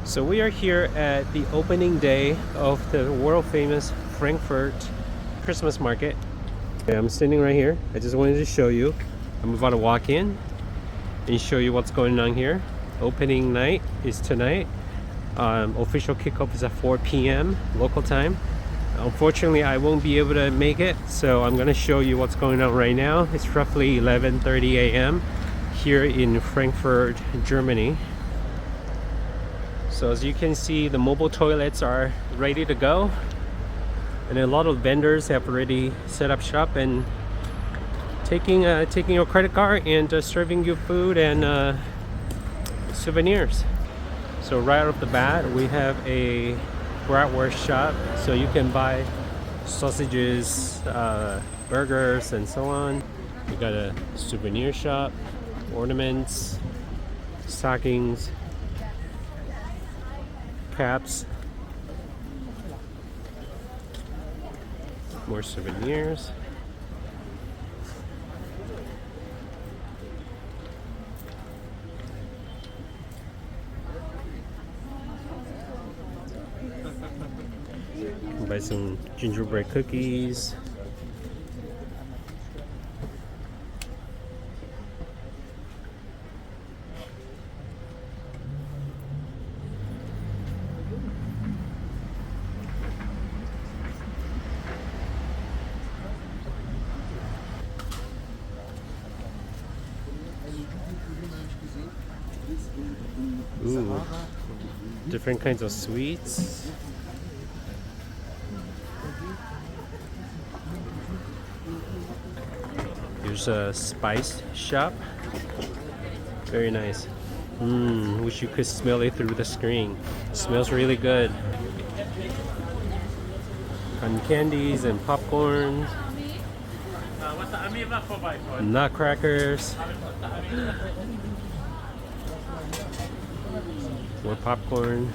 So we are here at the opening day of the world famous Frankfurt Christmas market. Okay, I'm standing right here. I just wanted to show you. I'm about to walk in and show you what's going on here. Opening night is tonight. Official kickoff is at 4 p.m. local time. Unfortunately, I won't be able to make it, so I'm going to show you what's going on right now. It's roughly 11:30 a.m. here in Frankfurt, Germany. So as you can see, the mobile toilets are ready to go, and a lot of vendors have already set up shop and taking your credit card and serving you food and souvenirs. So right off the bat, we have a bratwurst shop, so you can buy sausages, burgers, and so on. We got a souvenir shop, ornaments, stockings, caps, more souvenirs. Buy some gingerbread cookies. Ooh, different kinds of sweets. Here's a spice shop. Very nice. Wish you could smell it through the screen. Smells really good. Cotton candies and popcorn. Nutcrackers. More popcorn.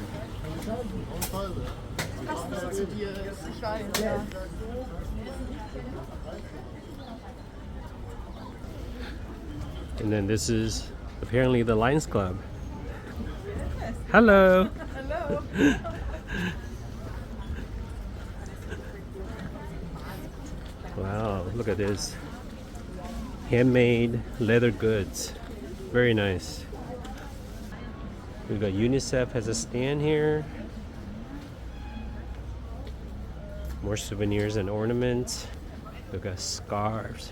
And then this is apparently the Lions Club. Hello. Hello. Wow, look at this. Handmade leather goods. Very nice. We got UNICEF has a stand here. More souvenirs and ornaments. We got scarves,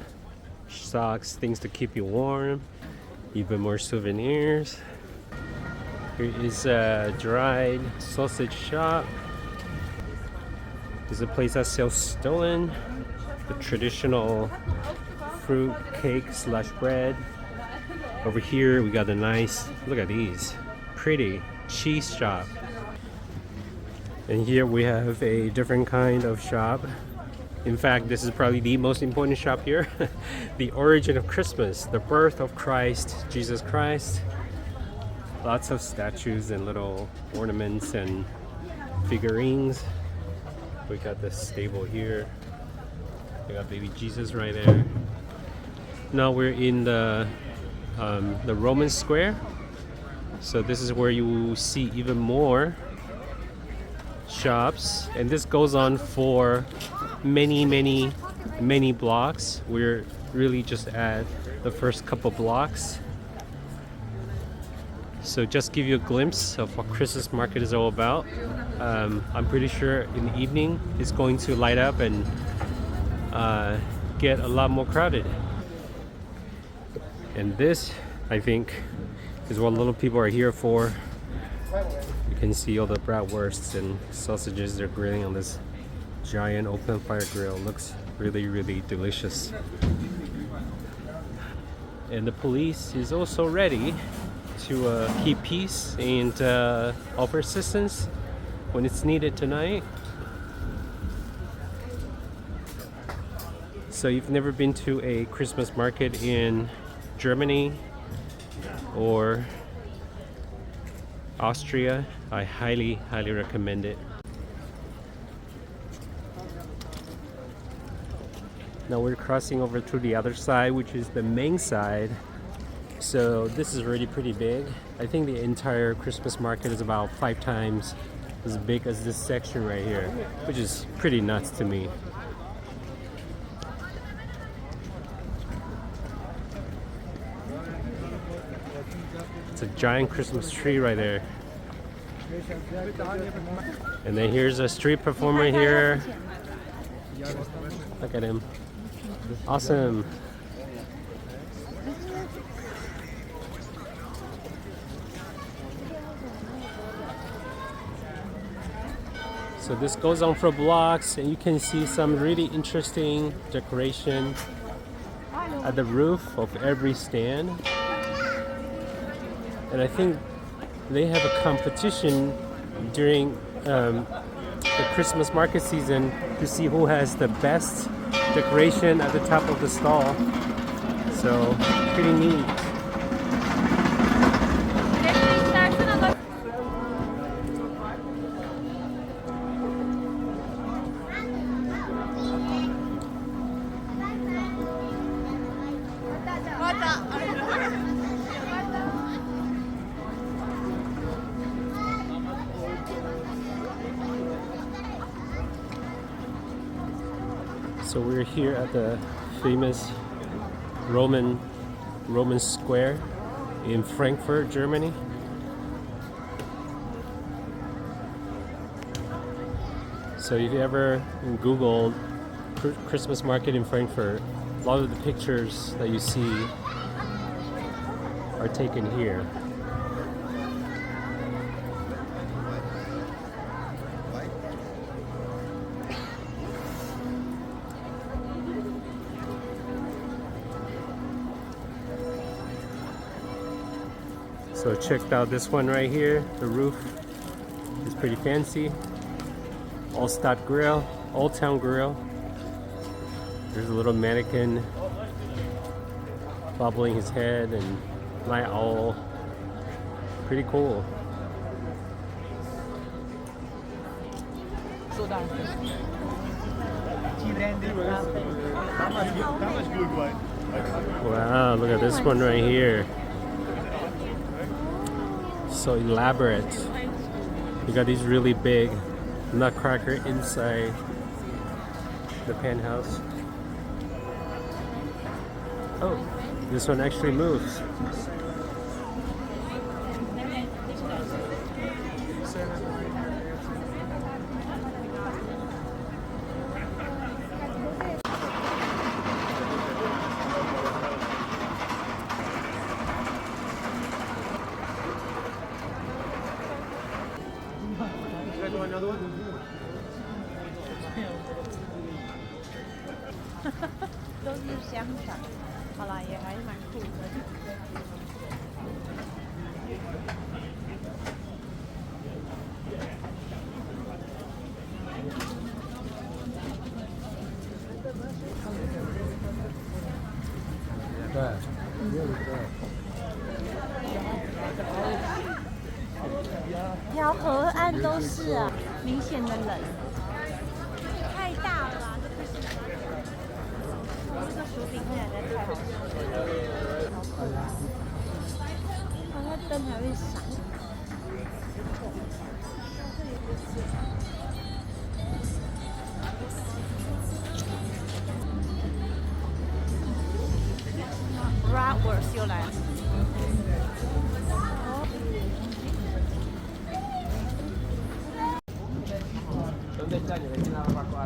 socks, things to keep you warm. Even more souvenirs. Here is a dried sausage shop. This is a place that sells stolen, the traditional fruit cake slash bread. Over here we got the nice, look at these, pretty cheese shop. And here we have a different kind of shop. In fact, this is probably the most important shop here. The origin of Christmas, the birth of Christ, Jesus Christ. Lots of statues and little ornaments and figurines. We got the stable here. We got baby Jesus right there. Now we're in the Roman Square. So this is where you see even more shops, and this goes on for many blocks. We're really just at the first couple blocks. So just give you a glimpse of what Christmas market is all about. I'm pretty sure in the evening it's going to light up and get a lot more crowded. And this, I think, is what a lot of people are here for. You can see all the bratwursts and sausages they're grilling on this giant open fire grill. Looks really delicious. And the police is also ready to keep peace and offer assistance when it's needed tonight. So you've never been to a Christmas market in Germany or Austria, I highly recommend it. Now we're crossing over to the other side, which is the main side So this is really pretty big. I think the entire Christmas market is about 5 times as big as this section right here, which is pretty nuts to me. It's a giant Christmas tree right there. And then here's a street performer here. Look at him. Awesome. So this goes on for blocks, and you can see some really interesting decoration at the roof of every stand. And I think they have a competition during the Christmas market season to see who has the best decoration at the top of the stall. So pretty neat. So we're here at the famous Roman Square in Frankfurt, Germany. So if you ever Googled Christmas market in Frankfurt, a lot of the pictures that you see are taken here. So check out this one right here. The roof is pretty fancy. All-Stat grill, Old Town grill. There's a little mannequin bobbling his head and night owl. Pretty cool. Wow, look at this one right here. So elaborate. You got these really big nutcracker inside the penthouse. Oh, this one actually moves. Another one? 都是香肠，好啦，也还蛮酷的。条河岸都是啊，明显的冷，太大了吧，这不行。这个薯饼看起来太好吃了，好可爱。好像灯还会闪。Bratwurst 又来了。¿Dónde está? Yo le quiero la barbacoa.